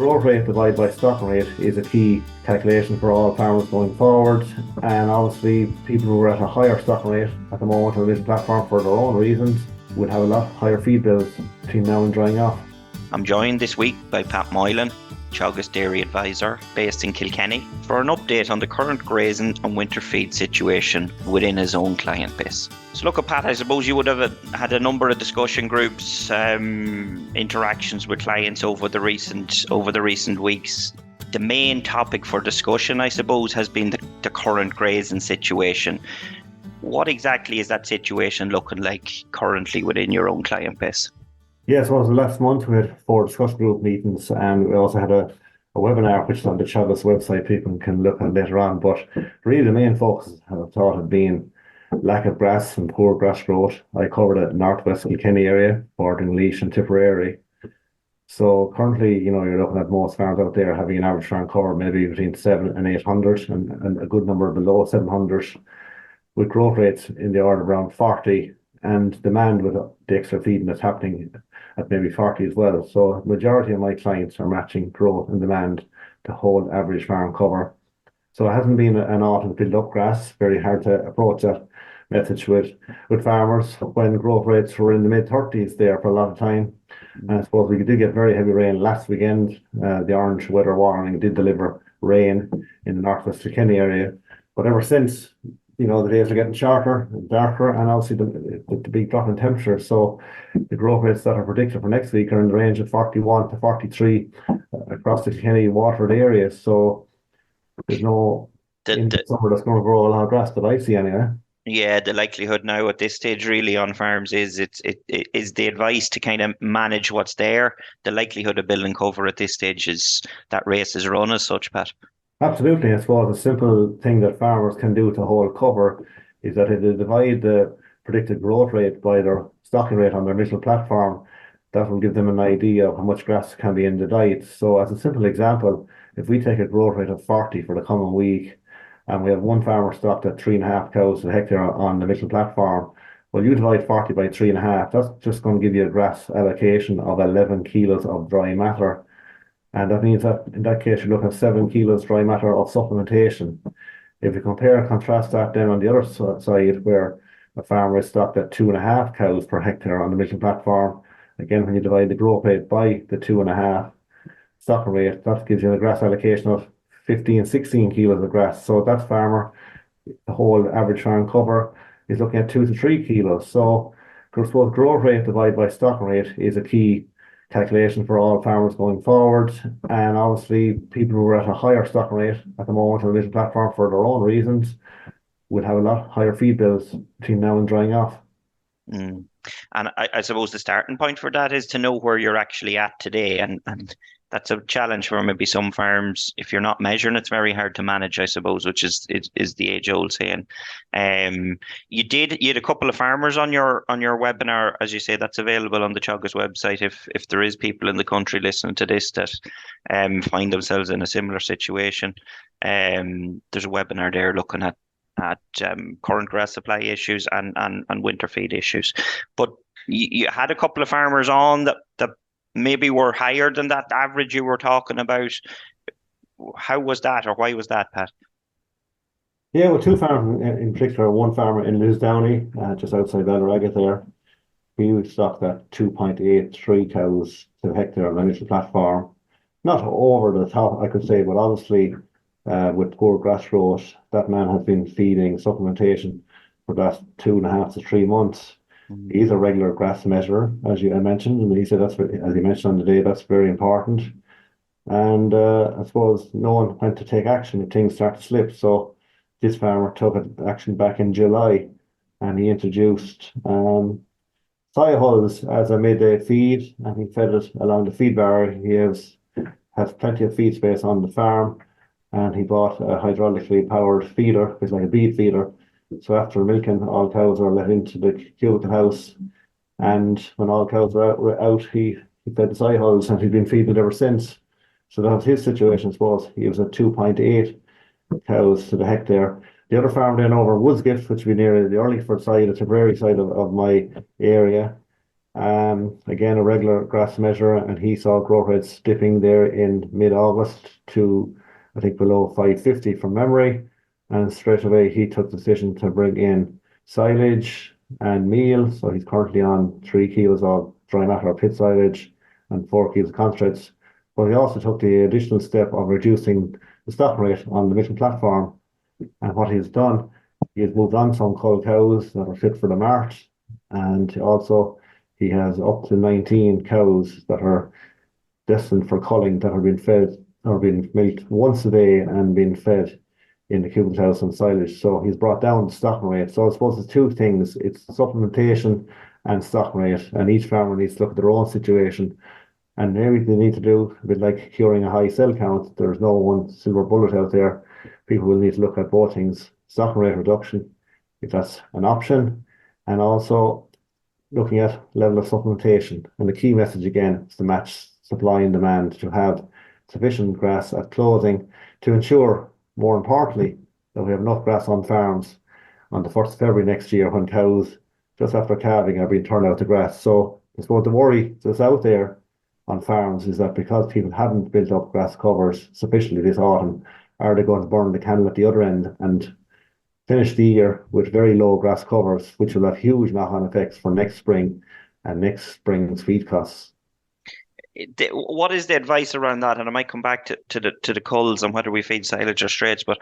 growth rate divided by stocking rate is a key calculation for all farmers going forward. And obviously, people who are at a higher stocking rate at the moment on this platform for their own reasons will have a lot higher feed bills between now and drying off. I'm joined this week by Pat Moylan, Teagasc Dairy Advisor, based in Kilkenny, for an update on the current grazing and winter feed situation within his own client base. So look, Pat, I suppose you would have had a number of discussion groups, interactions with clients over the recent weeks. The main topic for discussion, I suppose, has been the current grazing situation. What exactly is that situation looking like currently within your own client base? Yes, well, last month we had 4 discussion group meetings, and we also had a webinar which is on the Teagasc website. People can look at later on. But really the main focus, I thought, had been lack of grass and poor grass growth. I covered the northwest Kilkenny area, bordering Laois and Tipperary. So currently, you're looking at most farms out there having an average farm cover maybe between 700 and 800, and a good number below 700, with growth rates in the order of around 40, and demand with the extra feeding that's happening at maybe 40 as well. So the majority of my clients are matching growth and demand to hold average farm cover. So it hasn't been an autumn build up grass. Very hard to approach that message with farmers when growth rates were in the mid-30s there for a lot of time. And I suppose we did get very heavy rain last weekend. The orange weather warning did deliver rain in the northwest Kilkenny area. But ever since, the days are getting shorter and darker, and obviously the big drop in temperature. So the growth rates that are predicted for next week are in the range of 41 to 43 across the Kilkenny watered areas. So there's no summer that's going to grow a lot of grass that I see anyway. Yeah, the likelihood now at this stage really on farms is it is the advice to kind of manage what's there. The likelihood of building cover at this stage is that race is run as such, Pat. Absolutely. I suppose a simple thing that farmers can do to hold cover is that if they divide the predicted growth rate by their stocking rate on their initial platform, that will give them an idea of how much grass can be in the diet. So as a simple example, if we take a growth rate of 40 for the coming week, and we have one farmer stocked at 3.5 cows a hectare on the initial platform, well, you divide 40 by 3.5, that's just going to give you a grass allocation of 11 kilos of dry matter. And that means that in that case, you're looking at 7 kilos dry matter of supplementation. If you compare and contrast that then on the other side, where a farmer is stocked at 2.5 cows per hectare on the milking platform, again, when you divide the growth rate by the 2.5 stocking rate, that gives you a grass allocation of 15, 16 kilos of grass. So that farmer, the whole average farm cover, is looking at 2 to 3 kilos. So I suppose growth rate divided by stocking rate is a key calculation for all farmers going forward. And obviously, people who are at a higher stocking rate at the moment on this platform for their own reasons will have a lot higher feed bills between now and drying off. And I suppose the starting point for that is to know where you're actually at today, and that's a challenge for maybe some farms. If you're not measuring, it's very hard to manage, I suppose, which is the age-old saying. You had a couple of farmers on your webinar, as you say. That's available on the Teagasc website. If there is people in the country listening to this that find themselves in a similar situation, there's a webinar there looking at current grass supply issues and winter feed issues. But you had a couple of farmers on that maybe were higher than that average you were talking about. How was that, or why was that, Pat? Yeah, well, 2 farmers in particular. One farmer in Lisdowney, just outside Ballyragget there, he was stocked at 2.83 cows to hectare on the initial platform. Not over the top, I could say, but obviously with poor grass growth, that man has been feeding supplementation for the last 2.5 to 3 months. He's a regular grass measurer, as I mentioned, and he said as you mentioned on the day, that's very important. And I suppose no one went to take action if things start to slip. So this farmer took action back in July, and he introduced soy hulls as a midday feed, and he fed it along the feed barrier. He has plenty of feed space on the farm, and he bought a hydraulically powered feeder. It's like a bead feeder. So after milking, all cows are let into the cubicle house, and when all cows were out, he fed the soy hulls, and he'd been feeding it ever since. So that was his situation, I suppose. He was at 2.8 cows to the hectare. The other farm then over Woodsgift, which would be near the Earlyford side, the Tipperary side of my area, Again, a regular grass measure, and he saw growth rates dipping there in mid-August to, I think, below 550 from memory. And straight away, he took the decision to bring in silage and meal. So he's currently on 3 kilos of dry matter or pit silage and 4 kilos of concentrates. But he also took the additional step of reducing the stock rate on the mission platform. And what he's done, he has moved on some cull cows that are fit for the mart, and also he has up to 19 cows that are destined for culling that are being fed or being milked once a day and being fed in the cubicle house and silage. So he's brought down the stocking rate. So I suppose it's two things. It's supplementation and stocking rate. And each farmer needs to look at their own situation. And maybe they need to do a bit like curing a high cell count. There's no one silver bullet out there. People will need to look at both things. Stocking rate reduction, if that's an option, and also looking at level of supplementation. And the key message again is to match supply and demand, to have sufficient grass at closing, to ensure, more importantly, that we have enough grass on farms on the 1st of February next year when cows, just after calving, are being turned out to grass. So I suppose the worry that's out there on farms is that because people haven't built up grass covers sufficiently this autumn, are they going to burn the candle at the other end and finish the year with very low grass covers, which will have huge knock-on effects for next spring and next spring's feed costs? What is the advice around that? And I might come back to the culls and whether we feed silage or straights, but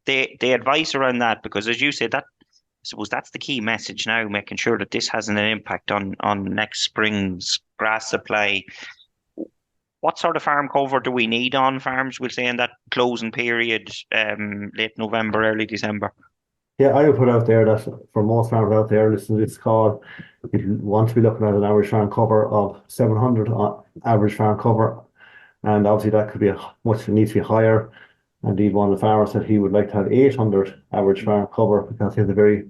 the advice around that, because as you said, that I suppose that's the key message now, making sure that this hasn't an impact on next spring's grass supply. What sort of farm cover do we need on farms, we'll say, in that closing period, late November, early December? Yeah, I would put out there that for most farmers out there listening to this call, you want to be looking at an average farm cover of 700 on average farm cover. And obviously that could be much, it needs to be higher. Indeed, one of the farmers said he would like to have 800 average farm cover because he has a very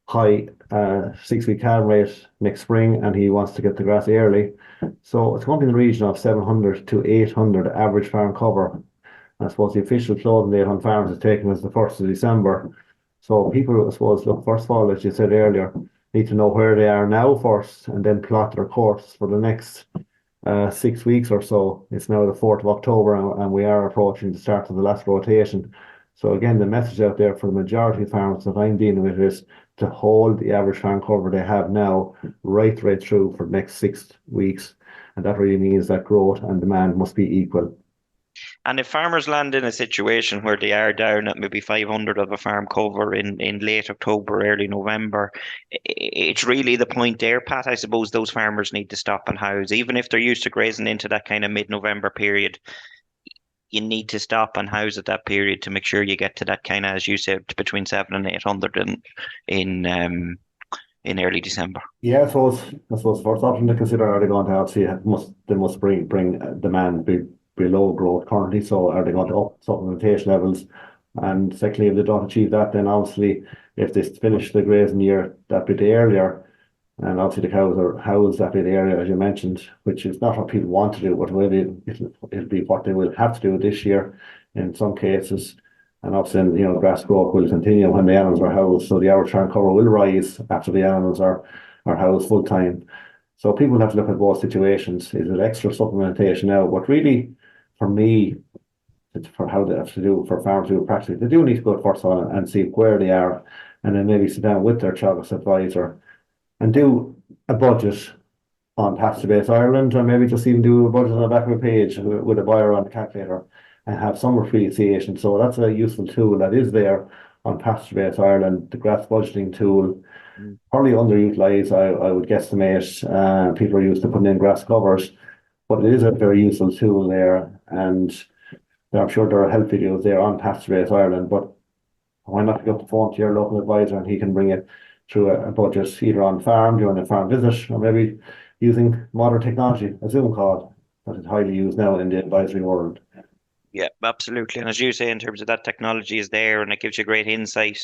high 6-week calving rate next spring and he wants to get the grass early. So it's going to be in the region of 700 to 800 average farm cover. And I suppose the official closing date on farms is taken as the 1st of December. So people, I suppose, look, first of all, as you said earlier, need to know where they are now first and then plot their course for the next 6 weeks or so. It's now the 4th of October and we are approaching the start of the last rotation. So again, the message out there for the majority of farmers that I'm dealing with is to hold the average farm cover they have now right through for the next 6 weeks. And that really means that growth and demand must be equal. And if farmers land in a situation where they are down at maybe 500 of a farm cover in late October, early November, it's really the point there, Pat. I suppose those farmers need to stop and house, even if they're used to grazing into that kind of mid-November period. You need to stop and house at that period to make sure you get to that kind of, as you said, between 700 and 800 in early December. Yeah, I suppose first option to consider, are they going to obviously they must bring demand below growth currently, so are they going to up supplementation levels? And secondly, if they don't achieve that, then obviously if they finish the grazing year that bit earlier, and obviously the cows are housed that bit earlier, as you mentioned, which is not what people want to do, but it'll be what they will have to do this year in some cases. And obviously, grass growth will continue when the animals are housed, so the average farm cover will rise after the animals are housed full time. So people have to look at both situations. Is it extra supplementation now? But really, for me, it's for how they have to do, for farmers to do it practically, they do need to go first on and see where they are, and then maybe sit down with their Teagasc advisor and do a budget on Pasture Base Ireland, or maybe just even do a budget on the back of a page with a buyer on the calculator and have some appreciation. So that's a useful tool that is there on Pasture Base Ireland, the grass budgeting tool. Probably underutilized, I would guesstimate. People are used to putting in grass covers, but it is a very useful tool there. And I'm sure there are help videos there on Pasture Base Ireland, but why not pick up the phone to your local advisor and he can bring it through a budget either on farm, during a farm visit, or maybe using modern technology, a Zoom call that is highly used now in the advisory world. Yeah, absolutely. And as you say, in terms of that technology is there and it gives you great insight.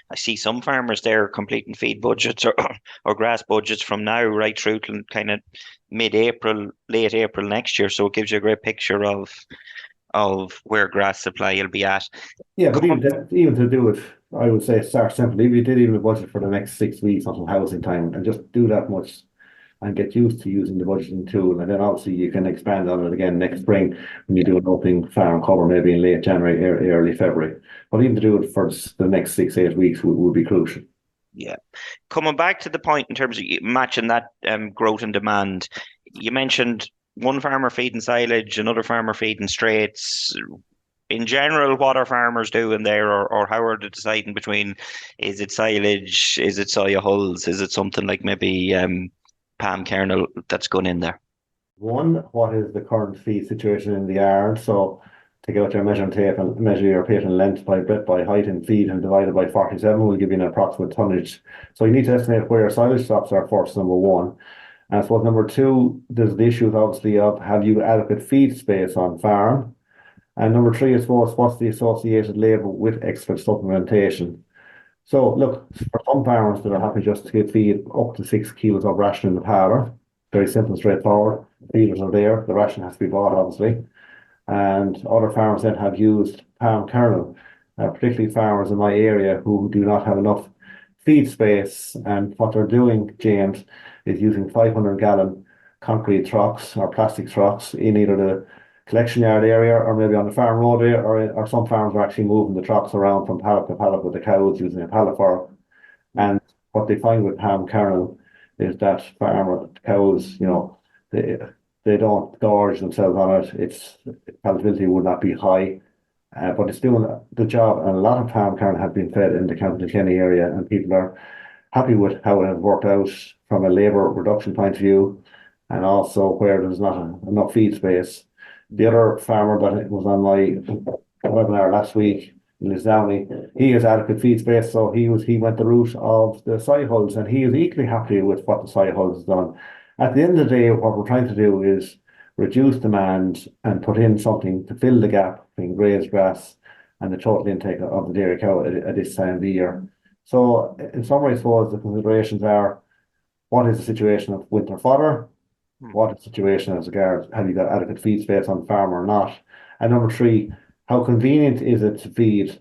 I see some farmers there completing feed budgets or grass budgets from now right through to kind of mid-April, late April next year. So it gives you a great picture of where grass supply will be at. Yeah, but even to do it, I would say start simple. If you did even a budget for the next 6 weeks until housing time and just do that much and get used to using the budgeting tool. And then obviously you can expand on it again next spring when you do an opening farm cover, maybe in late January, early February. But even to do it for the next 6, 8 weeks would be crucial. Yeah. Coming back to the point in terms of matching that growth and demand, you mentioned one farmer feeding silage, another farmer feeding straights. In general, what are farmers doing there, or how are they deciding between, is it silage, is it soya hulls, is it something like maybe palm kernel that's going in there? One, what is the current feed situation in the yard? So take out your measuring tape and measure your patent length by breadth by height and feed and divide it by 47 will give you an approximate tonnage. So you need to estimate where your silage stocks are first, number one. And I suppose number two, there's the issue obviously of have you adequate feed space on farm? And number three, I suppose, what's the associated labour with extra supplementation? So look, for some farmers that are happy just to feed up to 6 kilos of ration in the powder, very simple and straightforward. Feeders are there, the ration has to be bought obviously. And other farmers then have used palm kernel, particularly farmers in my area who do not have enough feed space. And what they're doing, James, is using 500-gallon concrete trucks or plastic trucks in either the collection yard area or maybe on the farm road area, or some farmers are actually moving the trucks around from paddock to paddock with the cows using a pallet fork. And what they find with palm kernel is that farmer cows, they don't gorge themselves on it. Its palatability would not be high, but it's doing the job. And a lot of palm kernel have been fed in the County Kilkenny area, and people are happy with how it has worked out from a labour reduction point of view, and also where there's not enough feed space. The other farmer that was on my webinar last week in Lisdowney, he has adequate feed space, so he went the route of the soy hulls, and he is equally happy with what the soy hulls has done. At the end of the day, what we're trying to do is reduce demand and put in something to fill the gap between grazed grass and the total intake of the dairy cow at this time of the year. So in summary, I suppose the considerations are, what is the situation of winter fodder? What is the situation as regards, have you got adequate feed space on the farm or not? And number three, how convenient is it to feed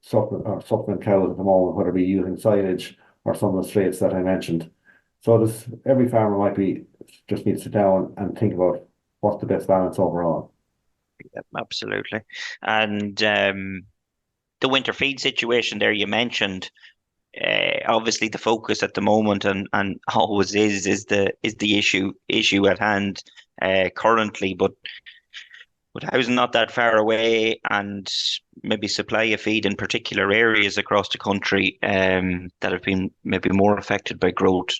supplement cows at the moment, whether it be using silage or some of the straights that I mentioned? So every farmer just needs to sit down and think about what's the best balance overall. Yep, absolutely. And the winter feed situation there you mentioned, obviously the focus at the moment and always is the issue at hand currently, but with housing not that far away and maybe supply of feed in particular areas across the country that have been maybe more affected by growth,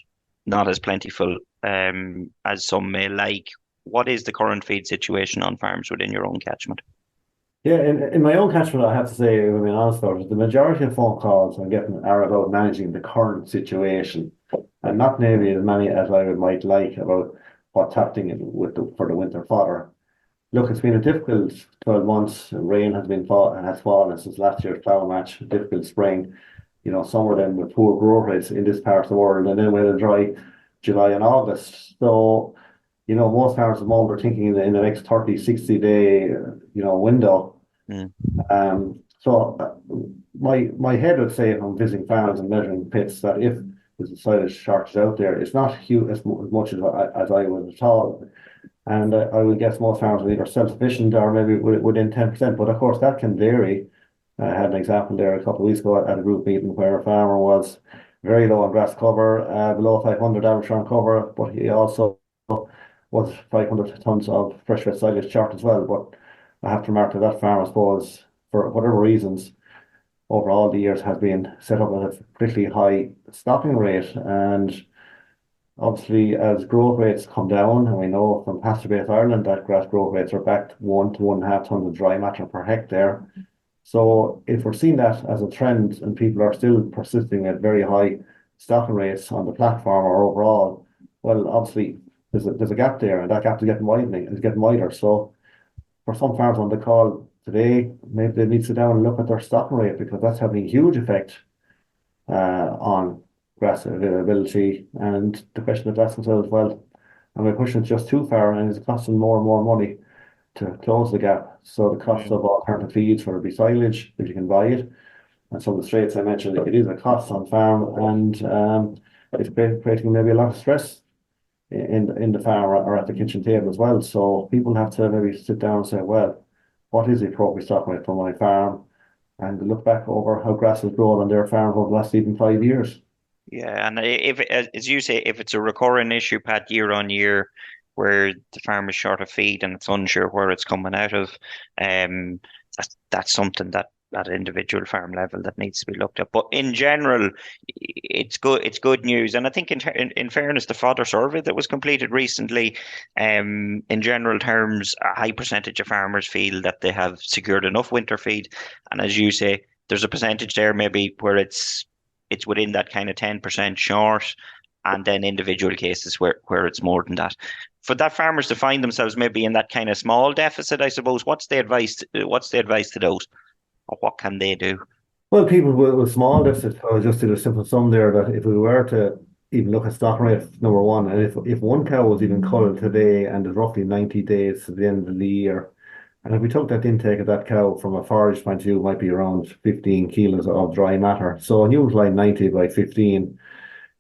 not as plentiful as some may like. What is the current feed situation on farms within your own catchment? Yeah, in my own catchment, I have to say, I mean, honest about it, the majority of phone calls I'm getting are about managing the current situation, and not maybe as many as I might like about what's happening for the winter fodder. Look, it's been a difficult 12 months. Rain has fallen since last year's plough match. Difficult spring. Some of them with poor growth rates in this part of the world, and then we had a dry July and August. So, most farmers at the moment are thinking in the next 30, 60-day, window. So my head would say, if I'm visiting farms and measuring pits, that if there's a silage shortage out there, it's not huge as much as I would have thought. And I would guess most farmers are either self-sufficient or maybe within 10%. But of course, that can vary. I had an example there a couple of weeks ago at a group meeting where a farmer was very low on grass cover, below 500 average on cover, but he also was 500 tons of fresh wet silage short as well. But I have to remark that farmer, I suppose, for whatever reasons, over all the years has been set up at a particularly high stocking rate. And obviously, as growth rates come down, and we know from pasture-based Ireland that grass growth rates are back to 1 to 1.5 tons of dry matter per hectare. So if we're seeing that as a trend and people are still persisting at very high stocking rates on the platform or overall, well, obviously there's a gap there, and that gap is getting wider. So for some farmers on the call today, maybe they need to sit down and look at their stocking rate, because that's having a huge effect on grass availability. And the question that asks themselves, well, am I pushing it just too far, and is it costing more and more money to close the gap? So the cost of alternative feeds, whether it be silage, if you can buy it, and some of the straights I mentioned, it is a cost on farm, and it's creating maybe a lot of stress. in the farm or at the kitchen table as well. So people have to maybe sit down and say, well, what is the appropriate stock rate for my farm? And look back over how grass has grown on their farm over the last even 5 years. Yeah, and if as you say, if it's a recurring issue, Pat, year on year, where the farm is short of feed and it's unsure where it's coming out of, um, that's something that at individual farm level that needs to be looked at. But in general, it's good. It's good news, and I think in fairness, the fodder survey that was completed recently, in general terms, a high percentage of farmers feel that they have secured enough winter feed, and as you say, there's a percentage there maybe where it's within that kind of 10% short, and then individual cases where it's more than that. For that farmers to find themselves maybe in that kind of small deficit, I suppose, what's the advice to those? Or what can they do? Well, people with small deficits, I just did a simple sum there that if we were to even look at stock rate, number one, and if one cow was even culled today and there's roughly 90 days to the end of the year, and if we took that intake of that cow from a forage point of view, it might be around 15 kilos of dry matter. So when you multiply 90 by 15,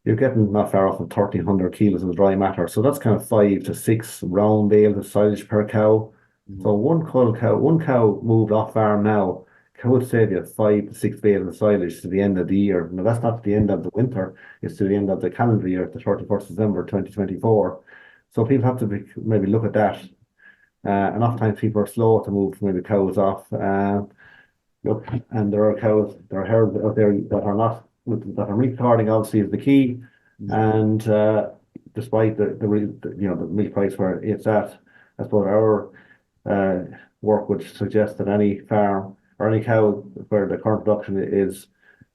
you're getting not far off of 1,300 kilos of dry matter. So that's kind of 5 to 6 round bales of silage per cow. So one cow moved off farm now could save you 5 to 6 bales of silage to the end of the year. Now that's not to the end of the winter; it's to the end of the calendar year, the 31st of December 2024. So people have to maybe look at that. And oftentimes people are slow to move maybe cows off. Look, and there are cows, there are herds out there that are not that are milk carding obviously is the key. And despite the milk price where it's at, I suppose our work would suggest that any farm or any cow where the current production is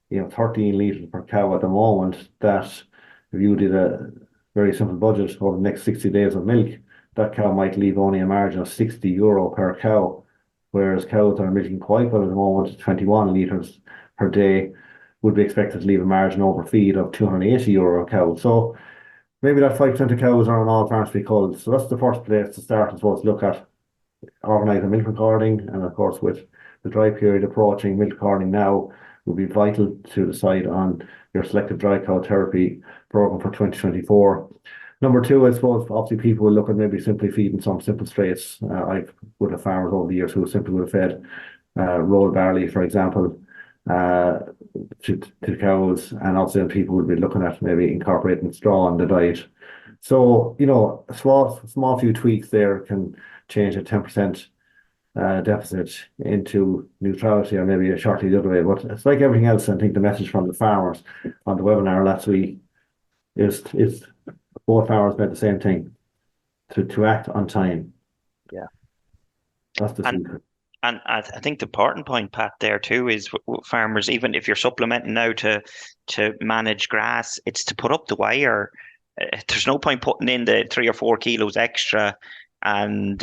13 litres per cow at the moment, that if you did a very simple budget over the next 60 days of milk, that cow might leave only a margin of €60 per cow, whereas cows that are milking quite well at the moment, 21 litres per day, would be expected to leave a margin over feed of €280 a cow. So maybe that 5% of cows are on all farms to be culled. So that's the first place to start, I suppose, to look at organising milk recording, and of course with the dry period approaching, milk recording now will be vital to decide on your selective dry cow therapy program for 2024. Number two, I suppose, obviously people will look at maybe simply feeding some simple straits. I've would have farmers over the years who simply would have fed rolled barley, for example, to cows, and also people would be looking at maybe incorporating straw in the diet. So, a small few tweaks there can change a 10% deficit into neutrality, or maybe shortly the other way. But it's like everything else. I think the message from the farmers on the webinar last week is both farmers made the same thing, to act on time. Yeah. That's the And secret. and I think the important point, Pat, there too is farmers, even if you're supplementing now to manage grass, it's to put up the wire. There's no point putting in the 3 or 4 kilos extra and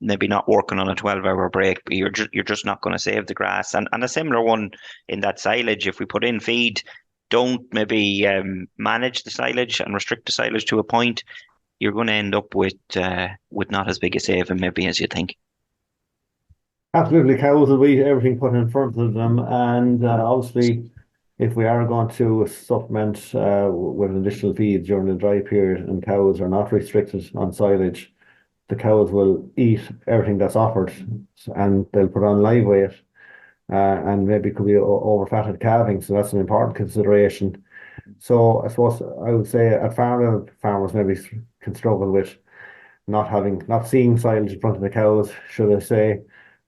maybe not working on a 12-hour break, but you're just not going to save the grass. And a similar one in that silage, if we put in feed, don't maybe manage the silage and restrict the silage to a point, you're going to end up with not as big a saving maybe as you think. Absolutely, cows will eat everything put in front of them, and obviously, if we are going to supplement with an additional feed during the dry period, and cows are not restricted on silage, the cows will eat everything that's offered, and they'll put on live weight, and maybe could be overfatted calving. So that's an important consideration. So I suppose I would say at farm level, farmers maybe can struggle with not seeing silage in front of the cows, should I say.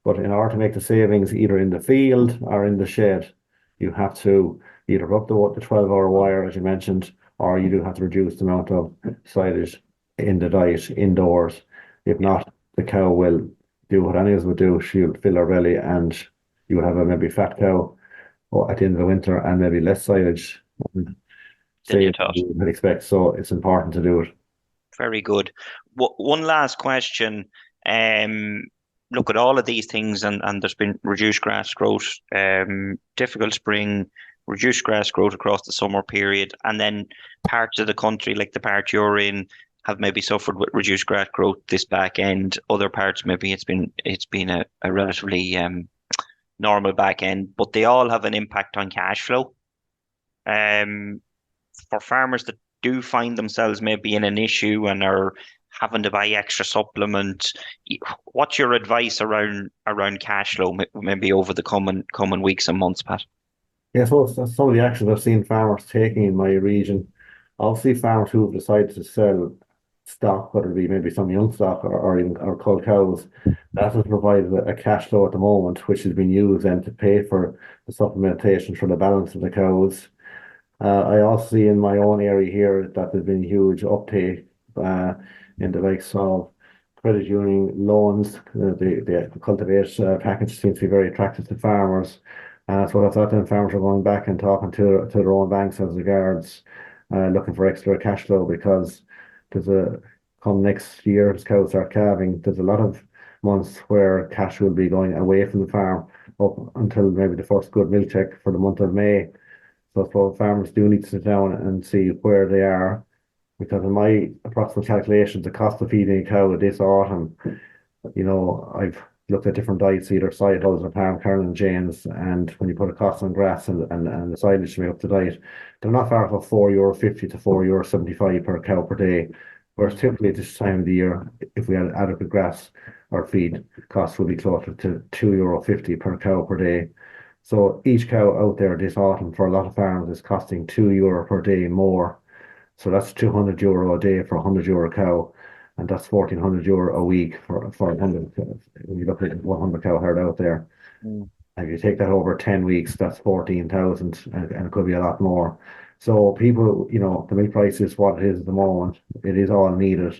But in order to make the savings either in the field or in the shed, you have to either up the 12-hour wire, as you mentioned, or you do have to reduce the amount of silage in the diet indoors. If not, the cow will do what any of us would do. She'll fill her belly, and you will have a maybe fat cow at the end of the winter, and maybe less silage Then you say thought. you would expect. So it's important to do it. Very good. One last question. Um, Look at all of these things, and there's been reduced grass growth, difficult spring, reduced grass growth across the summer period, and then parts of the country, like the part you're in, have maybe suffered with reduced grass growth this back end. Other parts, maybe it's been a relatively normal back end, but they all have an impact on cash flow. For farmers that do find themselves maybe in an issue and are having to buy extra supplement, what's your advice around cash flow maybe over the coming weeks and months, Pat? Yeah, so some of the actions I've seen farmers taking in my region, obviously farmers who've decided to sell stock, whether it be maybe some young stock or even or cull cows, that has provided a cash flow at the moment, which has been used then to pay for the supplementation for the balance of the cows. I also see in my own area here that there's been huge uptake in the likes of credit union loans. The cultivate package seems to be very attractive to farmers. So I thought then farmers are going back and talking to their own banks as regards looking for extra cash flow, because come next year as cows start calving, there's a lot of months where cash will be going away from the farm up until maybe the first good milk check for the month of May. So I suppose farmers do need to sit down and see where they are, because in my approximate calculations, the cost of feeding a cow this autumn, I've looked at different diets, either side hulls or palm kernel and James, and when you put a cost on grass and the silage to make up the diet, they're not far off €4.50 to €4.75 per cow per day. Whereas typically at this time of the year, if we had adequate grass or feed, costs would be closer to €2.50 per cow per day. So each cow out there this autumn for a lot of farms is costing €2 per day more. So that's €200 a day for a €100 cow, and that's €1,400 a week for 100. When you look at 100 cow herd out there, and if you take that over 10 weeks, that's 14,000, and it could be a lot more. So people, the milk price is what it is at the moment. It is all needed,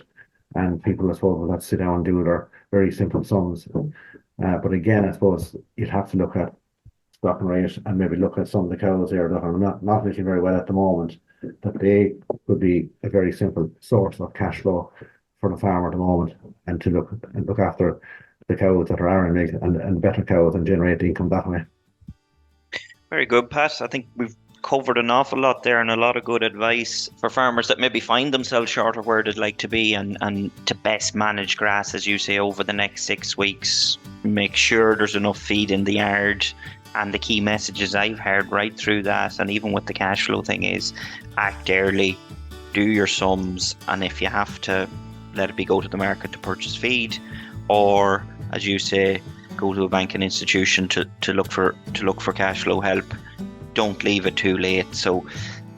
and people, I suppose, will have to sit down and do their very simple sums. But again, I suppose you'd have to look at stocking rate and maybe look at some of the cows there that are not looking very well at the moment, that they could be a very simple source of cash flow for the farmer at the moment, and to look after the cows that are milk and better cows and generate income that way. Very good, Pat. I think we've covered an awful lot there, and a lot of good advice for farmers that maybe find themselves short of where they'd like to be, and to best manage grass, as you say, over the next 6 weeks. Make sure there's enough feed in the yard. And the key messages I've heard right through that, and even with the cash flow thing, is act early, do your sums, and if you have to, let it be go to the market to purchase feed, or as you say, go to a banking institution to look for cash flow help. Don't leave it too late. So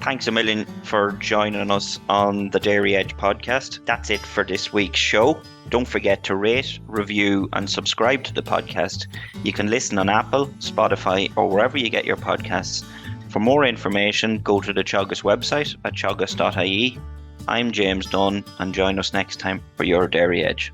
thanks a million for joining us on the Dairy Edge podcast. That's it for this week's show. Don't forget to rate, review, and subscribe to the podcast. You can listen on Apple, Spotify, or wherever you get your podcasts. For more information, go to the Teagasc website at teagasc.ie. I'm James Dunne, and join us next time for your Dairy Edge.